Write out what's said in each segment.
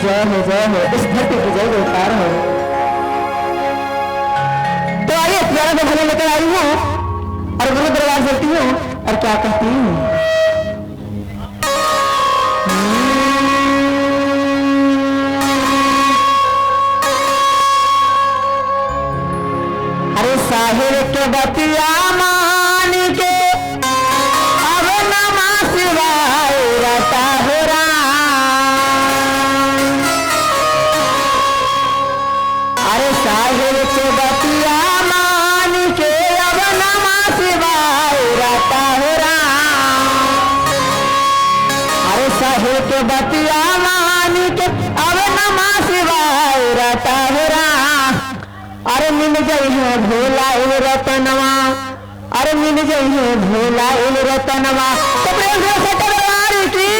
जय हो इस धरती की जय जयकार हो। तो आइए प्यारा को भले लेकर आई हूँ और गुरु दरबार चलती हूँ और क्या कहती हूँ। अरे साहिर के बतिया मान के अब नमा शिवाय रटा हो राम। अरे साहिर के बतिया मान के अब नमा शिवाय रटा हो राम। अरे साहिर के बतिया मान के अब नमा शिवाय रटा हो राम। अरे मिल गई है भोला इल रतनवा, अरे मिल गई है भोला इल रतनवा तो प्रेम से सटवार की।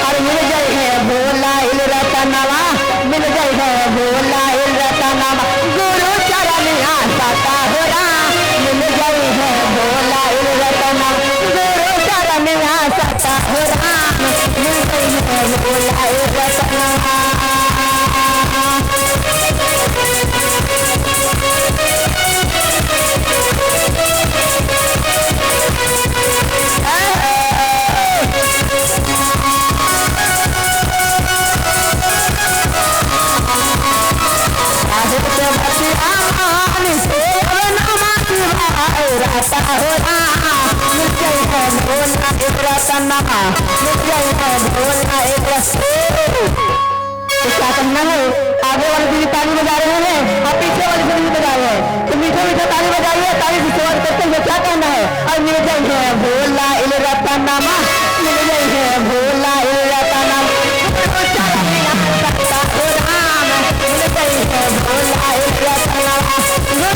अरे मिल गई है भोला इल रतनवा, मिल गई है भोला इल रतनवा गुरु चरनिया सता हो राम। मिल गई है भोला इल रतनवा गुरु चरनिया सता हो राम। मिल गई है भोला इल रतनवा। क्या करना है, आगे वाले भी ताली बजा रहे हैं और पीछे वाले भी बजा रहे हैं तो मीठे मीठे ताली बजाइए। ताली की सेवा करते हुए क्या करना है, और मिल गई है भोला इल रतनमा, मिल गई है भोला इल रतनमा मिल गई है भोला इल रतनमा मिल गई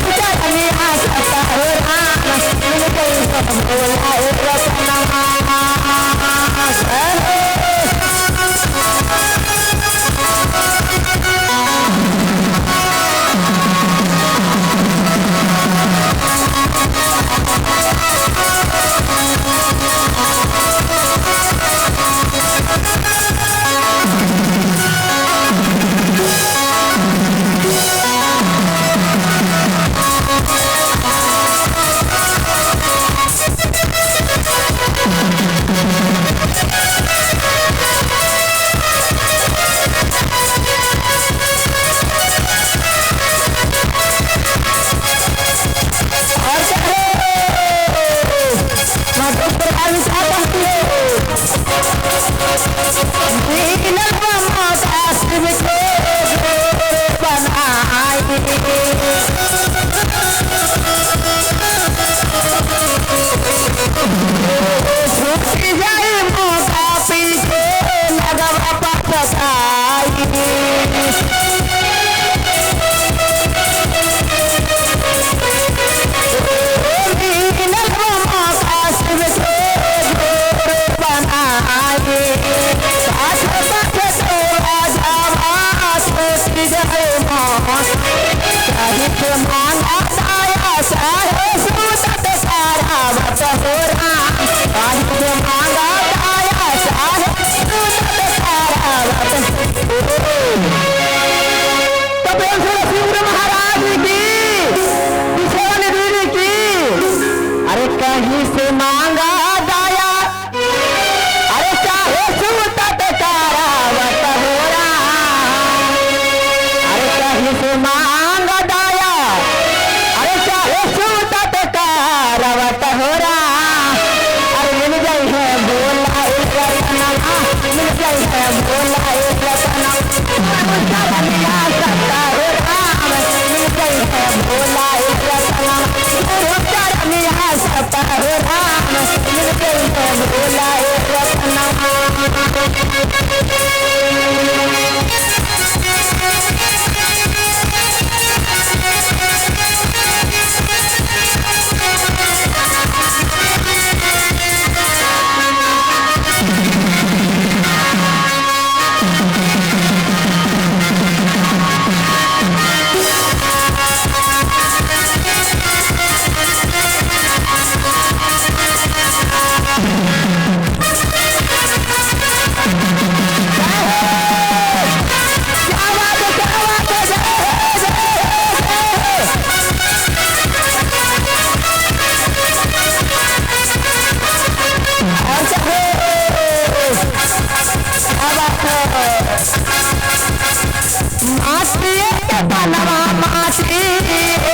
है भोला इल रतनमा। माटी के बनवा माटी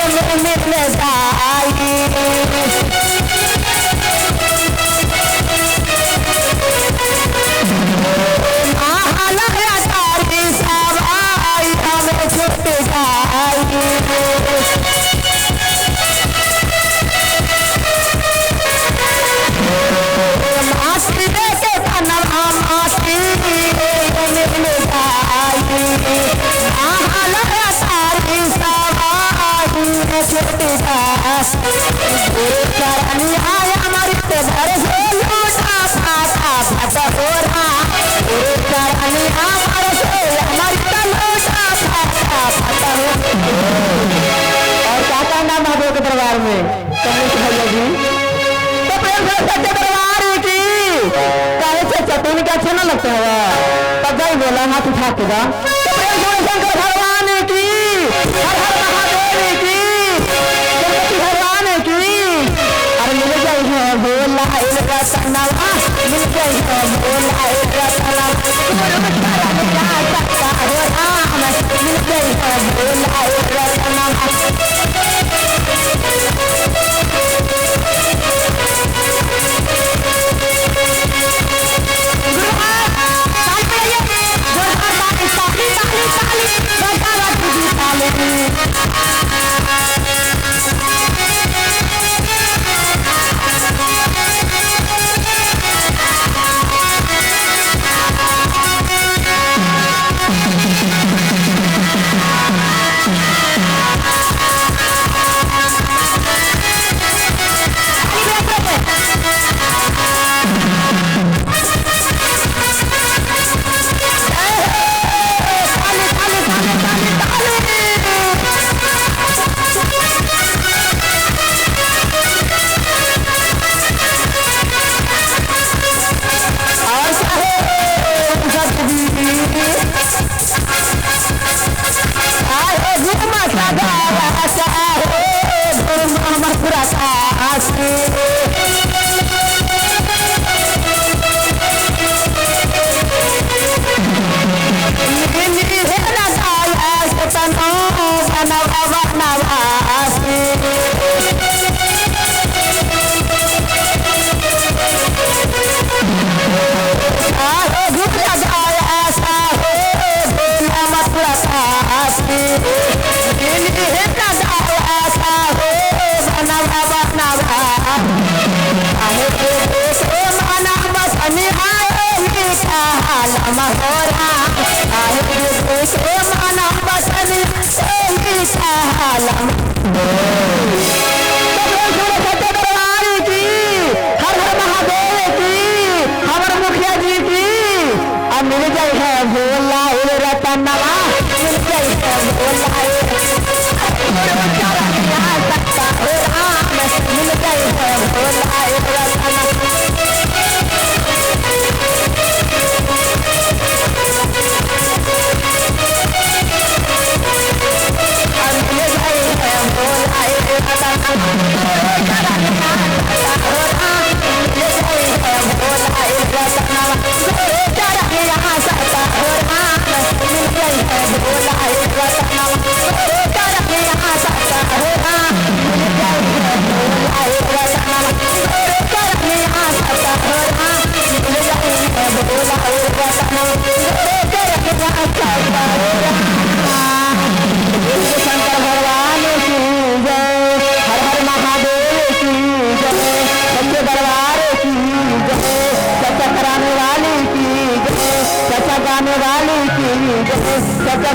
में मिल जाई दरबार में भैया जी तो प्रेम से सच्चे दरबार की काहे से चतुन का अच्छा न लगता है तब जाई बोला हाथ उठा के जा तो प्रेम से शंकर भगवान की हर हर महादेव की गणपति भगवान की अरे मिल जाई है बोला इनका सन्नावा मिल जाई है बोला इनका सन्नावा मिल जाई है बोला इनका सन्नावा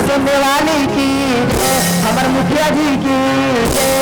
सुनने वाली की हमर मुखिया जी की